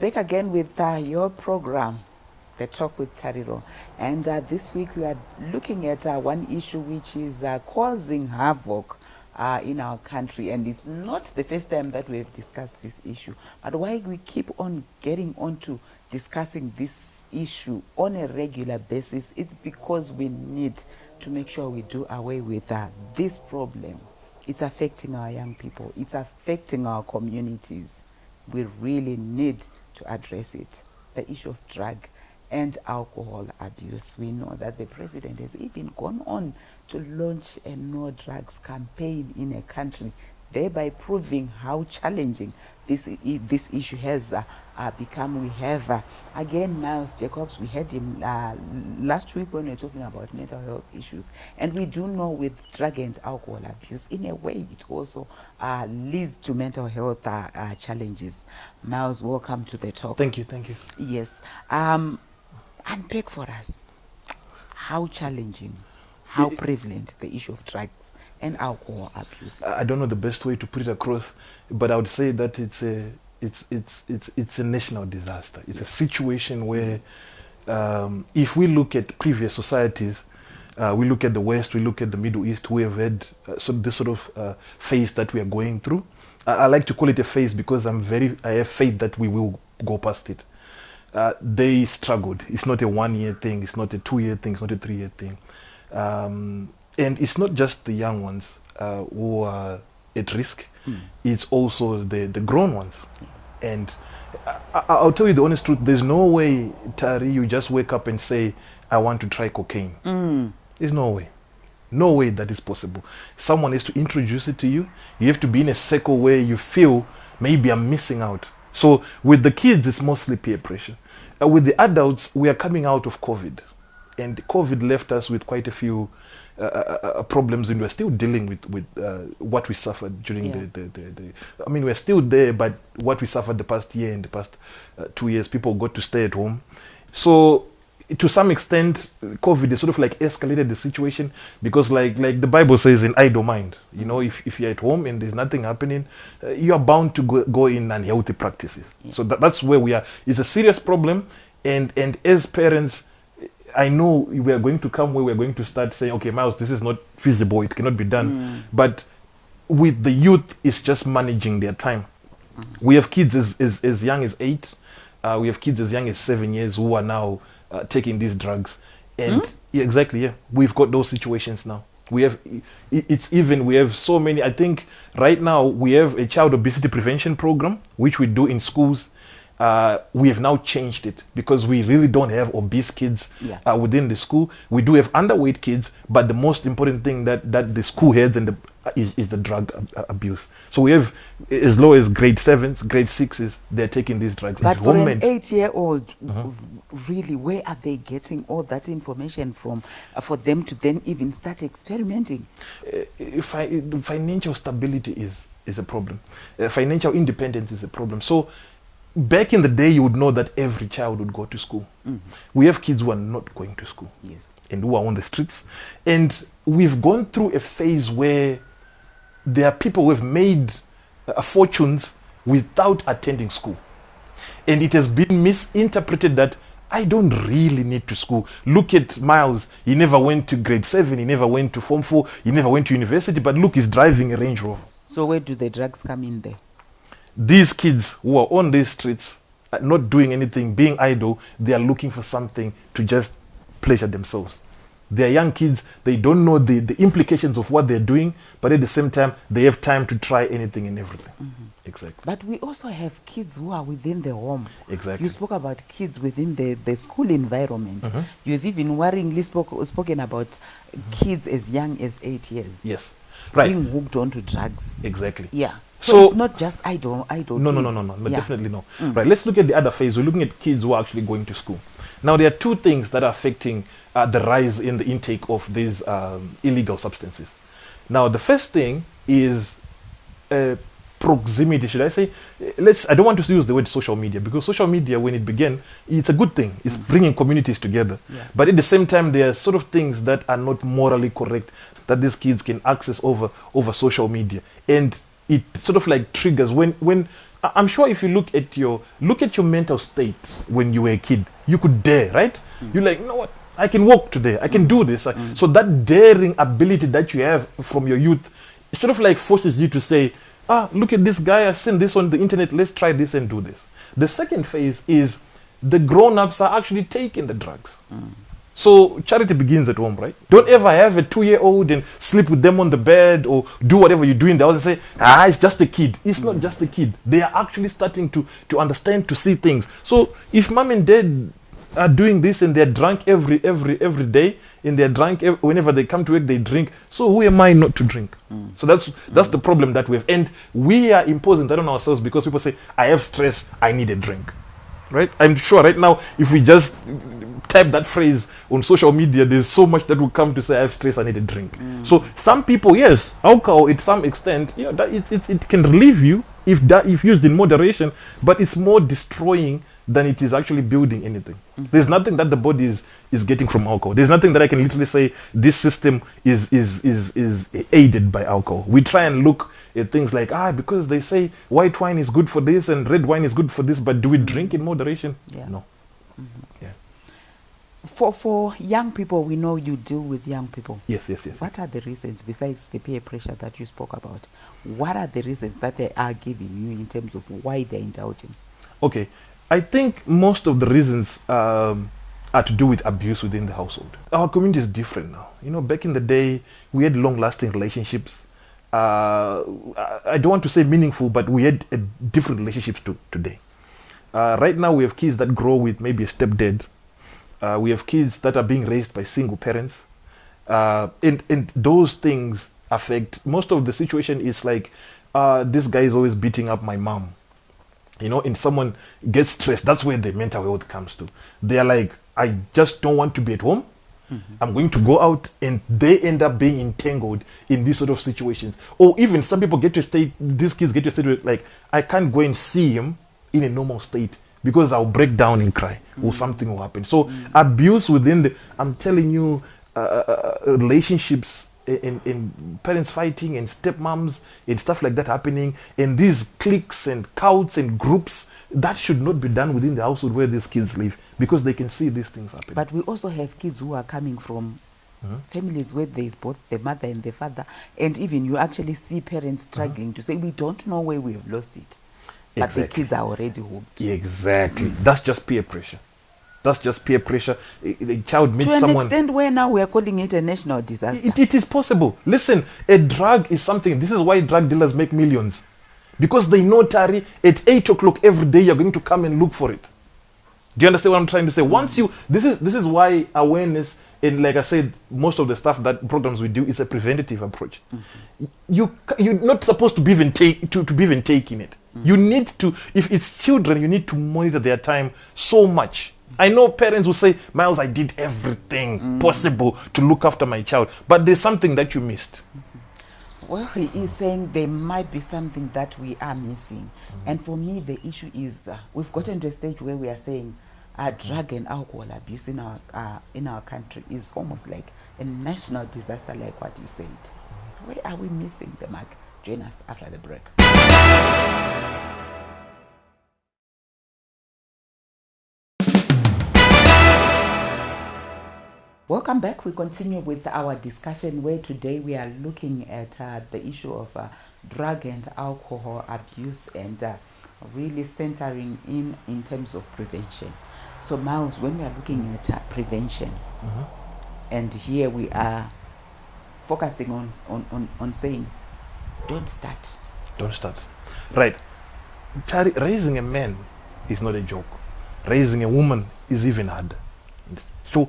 back again with your program, the Talk with Tariro. And this week we are looking at one issue which is causing havoc in our country. And it's not the first time that we have discussed this issue. But why we keep on getting on to discussing this issue on a regular basis, it's because we need to make sure we do away with this problem. It's affecting our young people. It's affecting our communities. We really need to address it. The issue of drug and alcohol abuse. We know that the president has even gone on to launch a no drugs campaign in a country, thereby proving how challenging this issue has become. We have again Miles Jacobs. We had him last week when we were talking about mental health issues, and we do know with drug and alcohol abuse, in a way, it also leads to mental health challenges. Miles, welcome to the talk. Thank you. Yes, unpack for us how challenging, how prevalent the issue of drugs and alcohol abuse. I don't know the best way to put it across, but I would say that it's a national disaster. It's a situation where, if we look at previous societies, we look at the West, we look at the Middle East, we have had this sort of phase that we are going through. I like to call it a phase because I have faith that we will go past it. They struggled. It's not a 1 year thing. It's not a 2 year thing. It's not a 3 year thing. And it's not just the young ones who are at risk. It's also the grown ones. And I'll tell you the honest truth. There's no way, Tari, you just wake up and say, I want to try cocaine. There's no way. No way that is possible. Someone has to introduce it to you. You have to be in a circle where you feel maybe I'm missing out. So with the kids, it's mostly peer pressure. With the adults, we are coming out of COVID. And COVID left us with quite a few problems, and we're still dealing with what we suffered during the I mean, we're still there, but what we suffered the past year and the past 2 years, people got to stay at home. So to some extent, COVID has sort of like escalated the situation, because like the Bible says, an idle mind. You know, if you're at home and there's nothing happening, you are bound to go in unhealthy practices. So that's where we are. It's a serious problem, and as parents, I know we are going to come where we're going to start saying, okay, Miles, this is not feasible, it cannot be done. But with the youth, it's just managing their time. We have kids as young as 8. We have kids as young as 7 years who are now taking these drugs. And we've got those situations now. We have so many. I think right now we have a child obesity prevention program, which we do in schools. We have now changed it because we really don't have obese kids within the school. We do have underweight kids, but the most important thing that the school heads is the drug abuse. So we have as low as grade 7s, grade 6s, they're taking these drugs. But for an 8-year-old, really, where are they getting all that information from for them to then even start experimenting? Financial stability is a problem. Financial independence is a problem. So back in the day, you would know that every child would go to school. We have kids who are not going to school, and who are on the streets. And we've gone through a phase where there are people who have made fortunes without attending school. And it has been misinterpreted that I don't really need to school. Look at Miles. He never went to grade 7. He never went to Form 4. He never went to university. But look, he's driving a Range Rover. So where do the drugs come in there? These kids who are on these streets, not doing anything, being idle, they are looking for something to just pleasure themselves. They are young kids. They don't know the implications of what they're doing, but at the same time, they have time to try anything and everything. Exactly. But we also have kids who are within the home. Exactly. You spoke about kids within the school environment. You have even worryingly spoken about kids as young as 8 years. Yes. Right. Being hooked onto drugs. Exactly. Yeah. So it's not just idle No, definitely no. Right, let's look at the other phase. We're looking at kids who are actually going to school. Now, there are two things that are affecting the rise in the intake of these illegal substances. Now, the first thing is proximity, should I say? I don't want to use the word social media, because social media, when it began, it's a good thing. It's bringing communities together. But at the same time, there are sort of things that are not morally correct that these kids can access over social media. And it sort of like triggers when I'm sure if you look at your mental state when you were a kid, you could dare, right? You're like, you know what? I can walk today. I can do this. So that daring ability that you have from your youth, it sort of like forces you to say, look at this guy. I've seen this on the internet. Let's try this and do this. The second phase is the grown-ups are actually taking the drugs. So charity begins at home, right? Don't ever have a 2-year-old and sleep with them on the bed or do whatever you do in the house and say, it's just a kid. It's not just a kid. They are actually starting to understand, to see things. So if mom and dad are doing this and they're drunk every day, and they're drunk whenever they come to work, they drink. So who am I not to drink? So that's the problem that we have. And we are imposing that on ourselves because people say, I have stress, I need a drink. Right? I'm sure right now, if we just type that phrase on social media, there's so much that will come to say, I have stress, I need a drink. So some people, yes, alcohol, at some extent, that it can relieve you if used in moderation, but it's more destroying than it is actually building anything. There's nothing that the body is getting from alcohol. There's nothing that I can literally say this system is aided by alcohol. We try and look at things like, because they say white wine is good for this and red wine is good for this, but do we drink in moderation? Yeah. No. Yeah. For young people, we know you deal with young people. Yes. What are the reasons, besides the peer pressure that you spoke about, what are the reasons that they are giving you in terms of why they're indulging? Okay. I think most of the reasons are to do with abuse within the household. Our community is different now. Back in the day, we had long-lasting relationships. I don't want to say meaningful, but we had different relationships to today. Right now, we have kids that grow with maybe a stepdad. We have kids that are being raised by single parents. And those things affect, most of the situation is like, this guy is always beating up my mom. And someone gets stressed, that's where the mental health comes to. They're like, I just don't want to be at home. I'm going to go out, and they end up being entangled in these sort of situations. Or even some people these kids get to a state where, like, I can't go and see him in a normal state because I'll break down and cry or something will happen. So abuse within I'm telling you, relationships and parents fighting and stepmoms and stuff like that happening, and these cliques and cults and groups, that should not be done within the household where these kids live, because they can see these things happen. But we also have kids who are coming from families where there is both the mother and the father, and even you actually see parents struggling to say, we don't know where we have lost it. But Exactly. the kids are already hooked. Exactly. That's just peer pressure. That's just peer pressure. A child meets to an someone. extent where now we are calling it a national disaster. It is possible. Listen, a drug is something. This is why drug dealers make millions. Because they know, Tari, at 8 o'clock every day, you're going to come and look for it. Do you understand what I'm trying to say? Once this is why awareness, and like I said, most of the stuff that programs we do is a preventative approach. You're not supposed to be even taking it. You need to, if it's children, you need to monitor their time so much. I know parents will say, Miles, I did everything possible to look after my child, but there's something that you missed. Well, he is saying there might be something that we are missing. And for me, the issue is we've gotten to a stage where we are saying drug and alcohol abuse in our country is almost like a national disaster, like what you said. Where are we missing the mark? Join us after the break. Welcome back. We continue with our discussion where today we are looking at the issue of drug and alcohol abuse and really centering in terms of prevention. So Miles, when we are looking at prevention, and here we are focusing on saying, don't start. Don't start. Right. Raising a man is not a joke. Raising a woman is even harder. So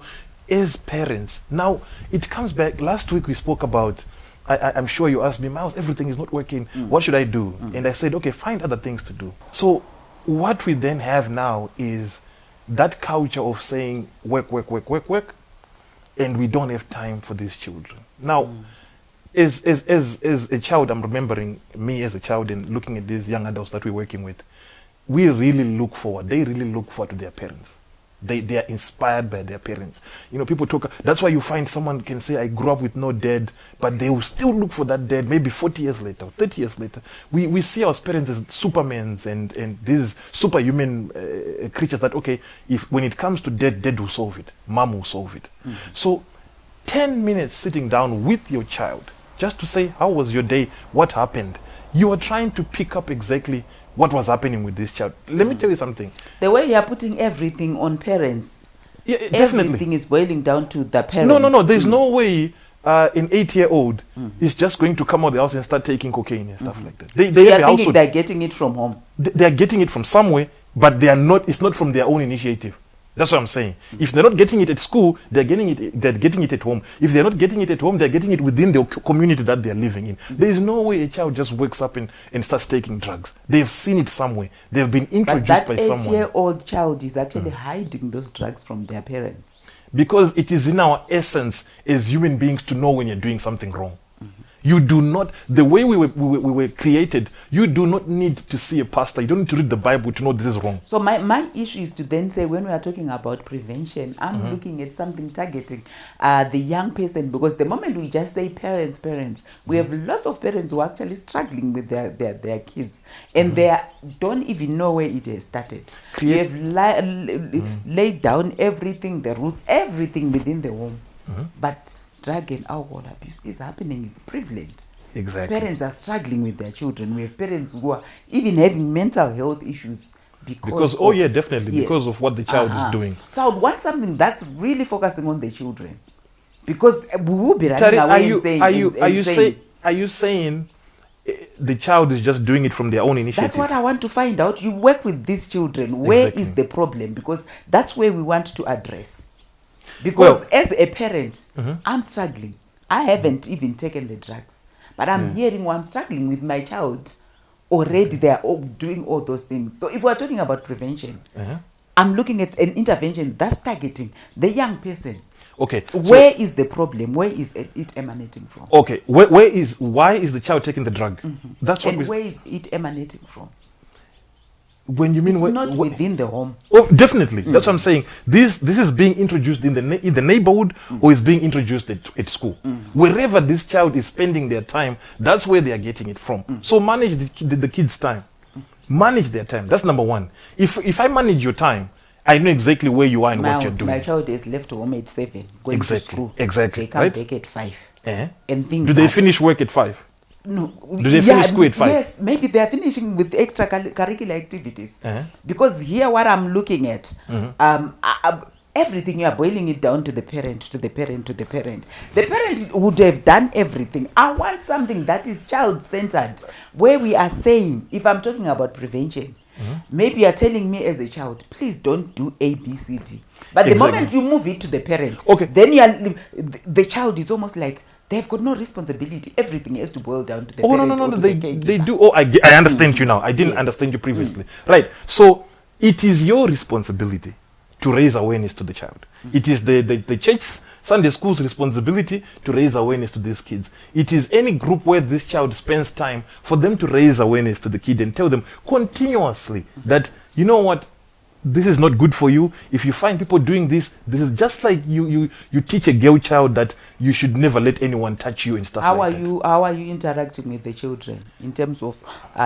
as parents, now it comes back. Last week we spoke about, I'm sure you asked me, Miles, everything is not working. What should I do? And I said, okay, find other things to do. So what we then have now is that culture of saying work, and we don't have time for these children. Now, as a child, I'm remembering me as a child and looking at these young adults that we're working with. They really look forward to their parents. They are inspired by their parents. You know, people talk. That's why you find someone can say, "I grew up with no dad," but they will still look for that dad. Maybe 40 years later, 30 years later, we see our parents as supermans and these superhuman creatures. That okay, if when it comes to dad will solve it, mom will solve it. So, 10 minutes sitting down with your child just to say, "How was your day? What happened?" You are trying to pick up exactly what was happening with this child. Let me tell you something. The way you are putting everything on parents, Yeah, definitely. everything is boiling down to the parents. No. There's no way an 8-year-old is just going to come out of the house and start taking cocaine and stuff like that. They So you have are a thinking household. they're getting it from home. They are getting it from somewhere, but they are not. It's not from their own initiative. That's what I'm saying. If they're not getting it at school, they're getting it at home. If they're not getting it at home, they're getting it within the community that they're living in. There is no way a child just wakes up and starts taking drugs. They've seen it somewhere. They've been But introduced that by someone. 8-year-old child is actually hiding those drugs from their parents. Because it is in our essence as human beings to know when you're doing something wrong. You do not, the way we were created, you do not need to see a pastor. You don't need to read the Bible to know this is wrong. So my issue is to then say, when we are talking about prevention, I'm looking at something targeting the young person, because the moment we just say parents, we have lots of parents who are actually struggling with their kids, and they don't even know where it has started. We have laid down everything, the rules, everything within the home, but drug and alcohol abuse is happening. It's prevalent. Exactly. Parents are struggling with their children. We have parents who are even having mental health issues because definitely, because of what the child is doing. So I would want something that's really focusing on the children, because we will be running Tari, away and saying, are you saying the child is just doing it from their own initiative? That's what I want to find out. You work with these children. Where is the problem? Because that's where we want to address. Because as a parent, I'm struggling. I haven't even taken the drugs, but I'm hearing I'm struggling with my child. Already they are all doing all those things. So if we're talking about prevention, I'm looking at an intervention that's targeting the young person. Okay. Where is the problem? Where is it emanating from? Okay. Why is the child taking the drug? That's what. And where is it emanating from? When you mean it's not within the home. Oh, definitely. That's what I'm saying. This is being introduced in the neighborhood, or is being introduced at school. Wherever this child is spending their time, that's where they are getting it from. So manage the kids' time. Manage their time. That's number one. If I manage your time, I know exactly where you are and what you're doing. My child is left home at 7, going to school. Exactly. They come back at 5. And things. Do they finish work at 5? No. Do they finish school at 5? Yes, maybe they are finishing with extracurricular activities. Because here, what I'm looking at, everything you are boiling it down to the parent. The parent would have done everything. I want something that is child-centered, where we are saying, if I'm talking about prevention, maybe you are telling me as a child, please don't do A, B, C, D. But the moment you move it to the parent, then the child is almost like, they've got no responsibility. Everything has to boil down to the parent. No. They do. Oh, I understand you now. I didn't understand you previously. Right. So it is your responsibility to raise awareness to the child. It is the church, Sunday school's responsibility to raise awareness to these kids. It is any group where this child spends time for them to raise awareness to the kid and tell them continuously that, you know what, this is not good for you. If you find people doing this is just like you teach a girl child that you should never let anyone touch you and stuff like that. How are you interacting with the children in terms of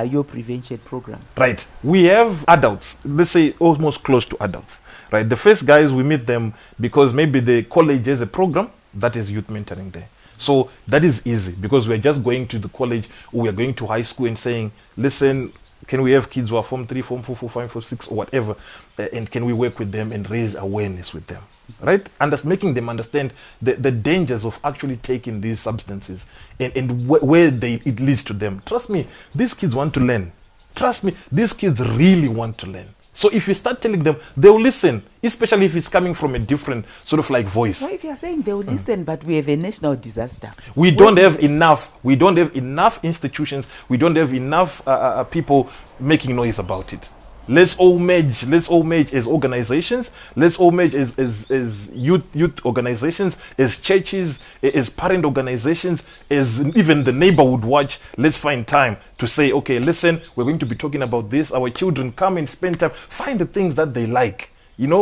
your prevention programs? Right. We have adults, let's say almost close to adults. Right. The first guys, we meet them because maybe the college has a program that is youth mentoring there. So that is easy because we're just going to the college or we're going to high school and saying, listen, can we have kids who are Form 3, Form 4, Form 5, Form 6 or whatever, and can we work with them and raise awareness with them, right? And making them understand the dangers of actually taking these substances and where it leads to them. Trust me, these kids want to learn. Trust me, these kids really want to learn. So if you start telling them, they'll listen, especially if it's coming from a different sort of like voice. So if you're saying they'll listen, but we have a national disaster. We don't have enough institutions. We don't have enough people making noise about it. Let's all merge as organizations. Let's all merge as youth organizations, as churches, as parent organizations, as even the neighborhood watch. Let's find time to say, okay, listen, we're going to be talking about this. Our children come and spend time. Find the things that they like.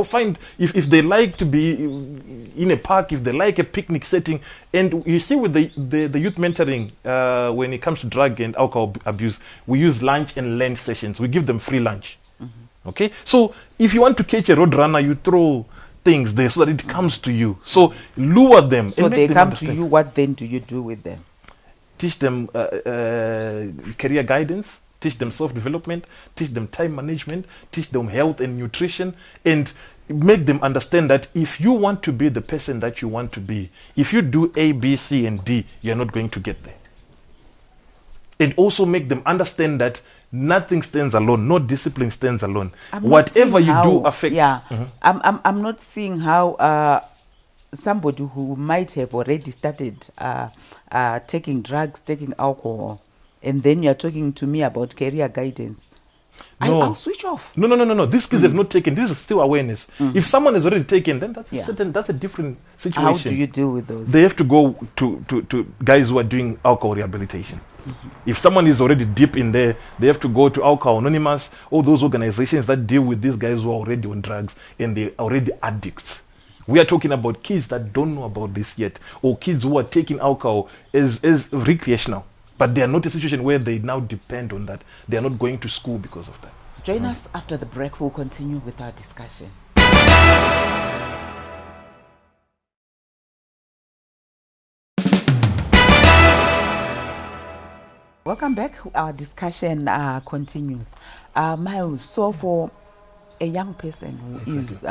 Find if they like to be in a park, if they like a picnic setting. And you see with the youth mentoring, when it comes to drug and alcohol abuse, we use lunch and learn sessions. We give them free lunch. Okay, so if you want to catch a road runner, you throw things there so that it comes to you. So lure them. So and they make them come understand. to you. What then do you do with them? Teach them career guidance, teach them self-development, teach them time management, teach them health and nutrition, and make them understand that if you want to be the person that you want to be, if you do A, B, C, and D, you're not going to get there. And also make them understand that nothing stands alone, no discipline stands alone. Whatever you do affects. Yeah, I'm not seeing how somebody who might have already started taking drugs, taking alcohol, and then you're talking to me about career guidance. No. I'll switch off. No. These kids have not taken. This is still awareness. If someone has already taken, then that's a different situation. How do you deal with those? They have to go to guys who are doing alcohol rehabilitation. If someone is already deep in there, they have to go to Alcohol Anonymous, all those organizations that deal with these guys who are already on drugs and they're already addicts. We are talking about kids that don't know about this yet, or kids who are taking alcohol as recreational, but they are not in a situation where they now depend on that. They are not going to school because of that. Join us after the break. We'll continue with our discussion. Welcome back. Our discussion continues. Miles, so for a young person who is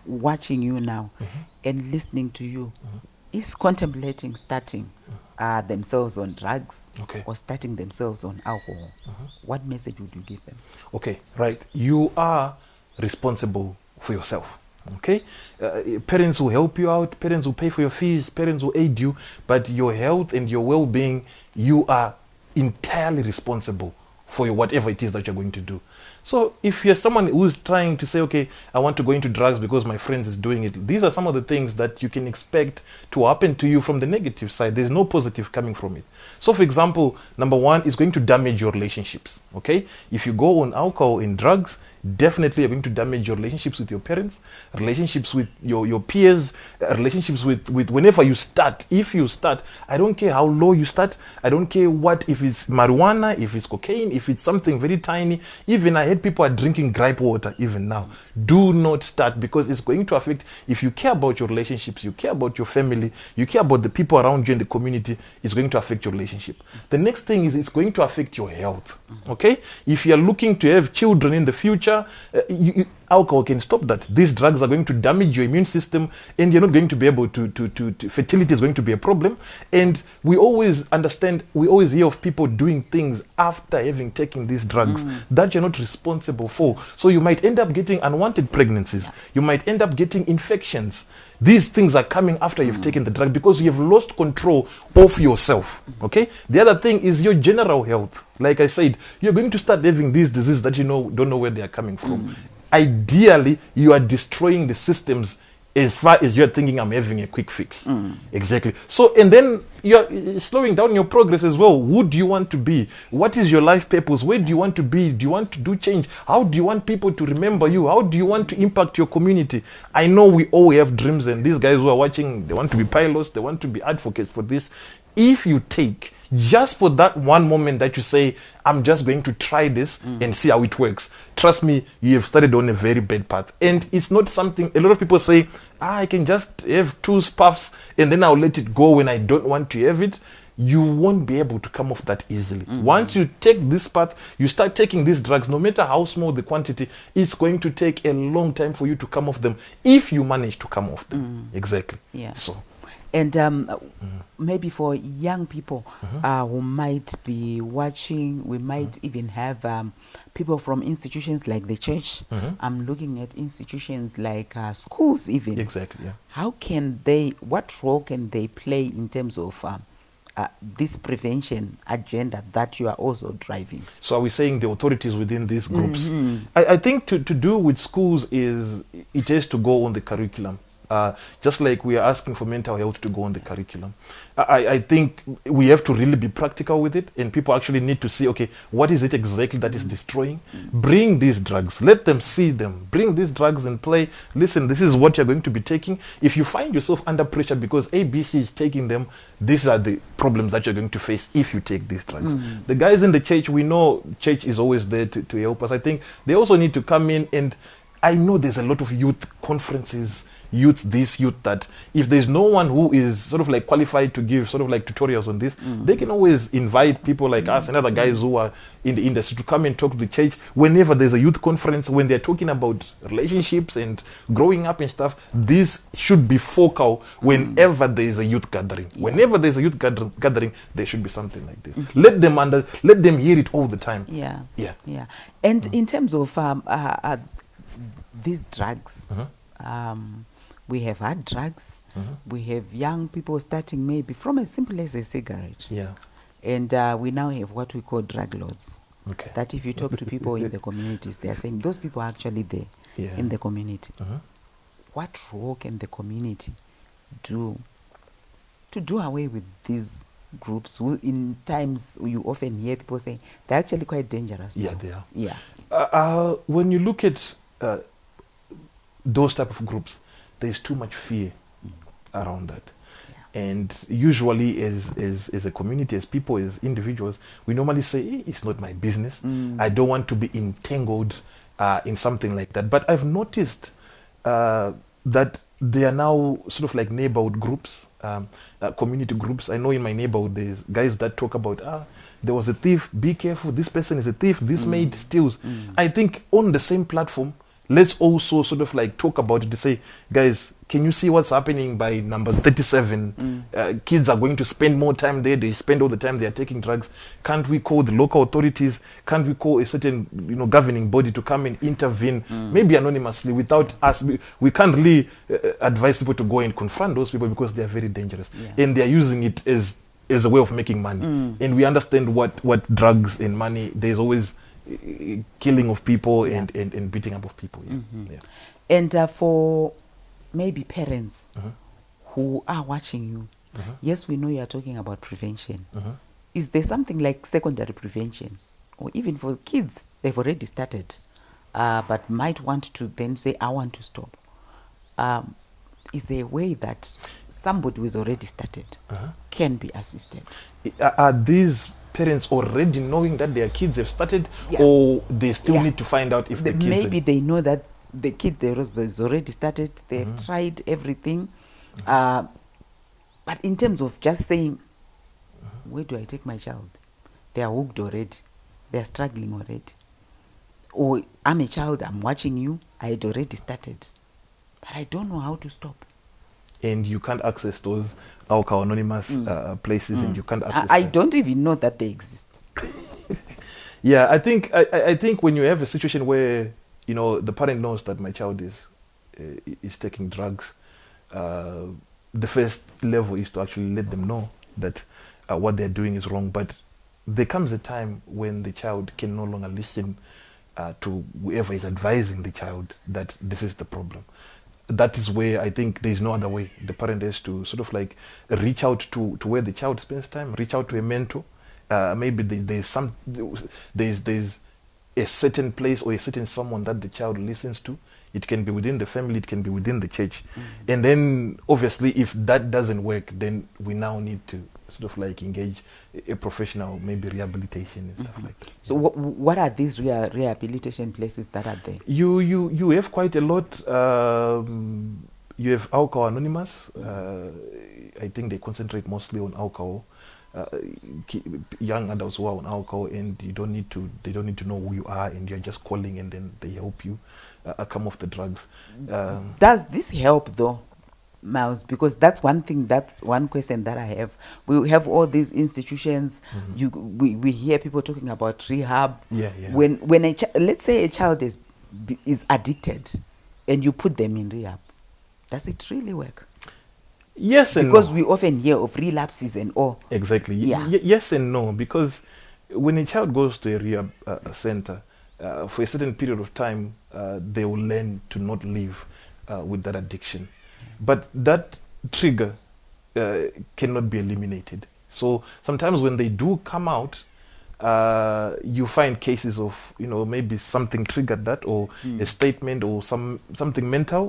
watching you now and listening to you, is contemplating starting themselves on drugs or starting themselves on alcohol, what message would you give them? Okay, right. You are responsible for yourself. Okay, parents will help you out, parents will pay for your fees, parents will aid you, but your health and your well-being, you are entirely responsible for whatever it is that you're going to do. So if you're someone who's trying to say, okay, I want to go into drugs because my friend is doing it, these are some of the things that you can expect to happen to you from the negative side. There's no positive coming from it. So for example, number one is going to damage your relationships. Okay, if you go on alcohol and drugs, definitely you're going to damage your relationships with your parents, relationships with your peers, relationships with whenever you start. If you start, I don't care how low you start, I don't care if it's marijuana, if it's cocaine, if it's something very tiny. Even I heard people are drinking gripe water even now. Do not start, because it's going to affect. If you care about your relationships, you care about your family, you care about the people around you in the community, it's going to affect your relationship. The next thing is it's going to affect your health. Okay, if you're looking to have children in the future, alcohol can stop that. These drugs are going to damage your immune system, and you're not going to be able to fertility is going to be a problem. And we always hear of people doing things after having taken these drugs that you're not responsible for. So you might end up getting unwanted pregnancies. You might end up getting infections. These things are coming after you've taken the drug, because you have lost control of yourself. Okay. The other thing is your general health. Like I said, you're going to start having these diseases that don't know where they are coming from. Ideally, you are destroying the systems as far as you're thinking, I'm having a quick fix. Exactly. So, and then you're slowing down your progress as well. Who do you want to be? What is your life purpose? Where do you want to be? Do you want to do change? How do you want people to remember you? How do you want to impact your community? I know we all have dreams, and these guys who are watching, they want to be pilots, they want to be advocates for this. If you take just for that one moment that you say, I'm just going to try this and see how it works, trust me, you have started on a very bad path. And it's not something, a lot of people say, I can just have 2 puffs and then I'll let it go when I don't want to have it. You won't be able to come off that easily. Once you take this path, you start taking these drugs, no matter how small the quantity, it's going to take a long time for you to come off them, if you manage to come off them. Exactly. Yeah. So. And maybe for young people who might be watching, we might even have people from institutions like the church. I'm looking at institutions like schools even. Exactly, yeah. What role can they play in terms of this prevention agenda that you are also driving? So are we saying the authorities within these groups? I think to do with schools is, it has to go on the curriculum. just like we are asking for mental health to go on the curriculum. I think we have to really be practical with it, and people actually need to see, okay, what is it exactly that is destroying? Bring these drugs, let them see them, bring these drugs and play. Listen, this is what you're going to be taking. If you find yourself under pressure because ABC is taking them, these are the problems that you're going to face if you take these drugs. The guys in the church, we know church is always there to help us. I think they also need to come in, and I know there's a lot of youth conferences, youth this, youth that. If there's no one who is sort of like qualified to give sort of like tutorials on this, they can always invite people like us and other guys who are in the industry to come and talk to the church whenever there's a youth conference, when they're talking about relationships and growing up and stuff. This should be focal whenever there is a youth gathering. Whenever there's a youth gathering, there should be something like this. Let them hear it all the time. Yeah. And in terms of these drugs, we have hard drugs. We have young people starting maybe from as simple as a cigarette. And we now have what we call drug lords. Okay. That if you talk to people in the communities, they are saying those people are actually there in the community. What role can the community do to do away with these groups who in times you often hear people saying they're actually quite dangerous now? They are. Yeah. When you look at those type of groups, there's too much fear around that. And usually as a community, as people, as individuals, we normally say, it's not my business. I don't want to be entangled in something like that. But I've noticed that they are now sort of like neighborhood groups, community groups. I know in my neighborhood there's guys that talk about, there was a thief, be careful, this person is a thief, this maid steals. I think on the same platform, let's also sort of like talk about it to say, guys, can you see what's happening by number 37? Kids are going to spend more time there. They spend all the time they are taking drugs. Can't we call the local authorities? Can't we call a certain governing body to come and intervene, maybe anonymously, without us? We can't really advise people to go and confront those people because they are very dangerous. And they are using it as a way of making money. And we understand what drugs and money, there's always killing of people and beating up of people. And for maybe parents who are watching you, yes, we know you are talking about prevention. Is there something like secondary prevention? Or even for kids, they've already started, but might want to then say, I want to stop. Is there a way that somebody who is already started can be assisted? Are these parents already knowing that their kids have started, or they still need to find out if the kids... Maybe they know that the kid is already started, they've tried everything. But in terms of just saying, where do I take my child? They are hooked already. They are struggling already. Or I'm a child, I'm watching you, I had already started. But I don't know how to stop. And you can't access those Alcohol Anonymous places, and you can't access I don't even know that they exist. I think when you have a situation where the parent knows that my child is taking drugs, the first level is to actually let them know that what they're doing is wrong. But there comes a time when the child can no longer listen to whoever is advising the child that this is the problem. That is where I think there's no other way. The parent has to sort of like reach out to where the child spends time, reach out to a mentor. Maybe there's a certain place or a certain someone that the child listens to. It can be within the family, it can be within the church. And then obviously if that doesn't work, then we now need to sort of like engage a professional, maybe rehabilitation and stuff like that. So what are these rehabilitation places that are there? You have quite a lot. You have Alcohol Anonymous. I think they concentrate mostly on alcohol. Young adults who are on alcohol, and they don't need to know who you are, and you're just calling, and then they help you come off the drugs. Does this help though, Miles? Because that's one question that I have. We have all these institutions. We hear people talking about rehab. When let's say a child is addicted, and you put them in rehab, does it really work? Yes and because no. we often hear of relapses and all. Exactly. Yeah. Yes and no, because when a child goes to a rehab center, for a certain period of time, they will learn to not live with that addiction. But that trigger cannot be eliminated. So sometimes when they do come out, you find cases of, maybe something triggered that, or a statement, or something mental,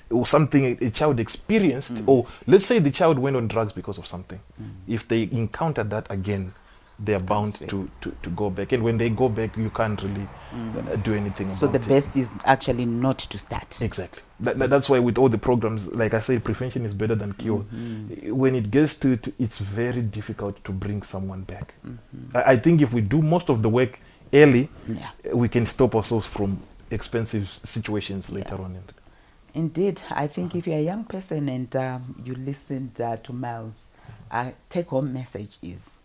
or something a child experienced, or let's say the child went on drugs because of something. If they encounter that again, they are bound to go back, and when they go back, you can't really do anything about it. So the best is actually not to start. Exactly. That's why with all the programs, like I say, prevention is better than cure. When it gets to it's very difficult to bring someone back. I think if we do most of the work early, we can stop ourselves from expensive situations later on. Indeed, I think if you're a young person and you listened to Miles, take-home message is,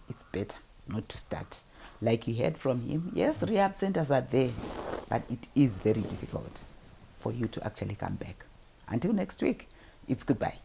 it's better not to start. Like you heard from him, yes, rehab centers are there, but it is very difficult for you to actually come back. Until next week, it's goodbye.